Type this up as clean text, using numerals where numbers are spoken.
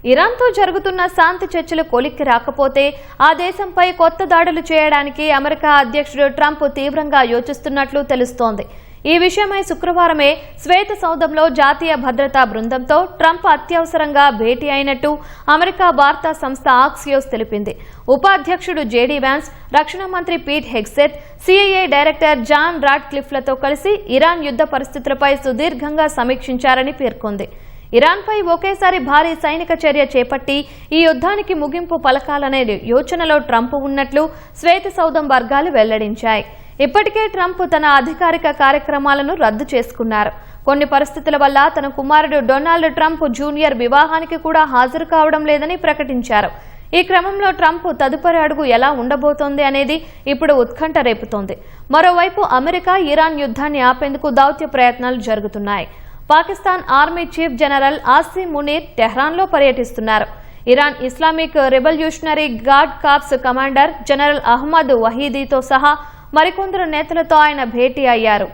ఇరాన్తో జరుగుతున్న శాంతి చర్చలు కొలిక్కి రాకపోతే ఆ దేశంపై కొత్త దాడులు చేయడానికి అమెరికా అధ్యక్షుడు ట్రంప్ తీవ్రంగా యోచిస్తున్నట్లు తెలుస్తోంది. ఈ విషయమై శుక్రవారమే శ్వేత సౌధంలో జాతీయ భద్రతా బృందంతో ట్రంప్ అత్యవసరంగా భేటీ అయినట్టు అమెరికా వార్తా సంస్థ ఆక్సియోస్ తెలిపింది. ఉపాధ్యక్షుడు జేడీ వ్యాన్స్, రక్షణ మంత్రి Pete Hegseth, CIA director John రాడ్క్లిఫ్లతో కలిసి ఇరాన్ యుద్ధ పరిస్థితులపై సుదీర్ఘంగా సమీక్షించారని పేర్కొంది. ఇరాన్పై ఒకేసారి భారీ సైనిక చర్య చేపట్టి ఈ యుద్ధానికి ముగింపు పలకాలనే యోచనలో ట్రంప్ ఉన్నట్లు శ్వేత సౌధం వర్గాలు వెల్లడించాయి. ఇప్పటికే ట్రంప్ తన అధికారిక కార్యక్రమాలను రద్దు చేసుకున్నారు. కొన్ని పరిస్థితుల వల్ల తన కుమారుడు డొనాల్డ్ ట్రంప్ జూనియర్ వివాహానికి కూడా హాజరు కావడం లేదని ప్రకటించారు. ఈ క్రమంలో ట్రంప్ తదుపరి అడుగు ఎలా ఉండబోతోంది అనేది ఇప్పుడు ఉత్కంఠ రేపుతోంది. మరోవైపు అమెరికా ఇరాన్ యుద్ధాన్ని ఆపేందుకు దౌత్య ప్రయత్నాలు జరుగుతున్నాయి. Pakistan army chief general Asim Munir టెహ్రాన్లో పర్యటిస్తున్నారు. Iran Islamic revolutionary guard corps commander general Ahmad వహీదీతో సహా మరికొందరు నేతలతో ఆయన భేటీ అయ్యారు.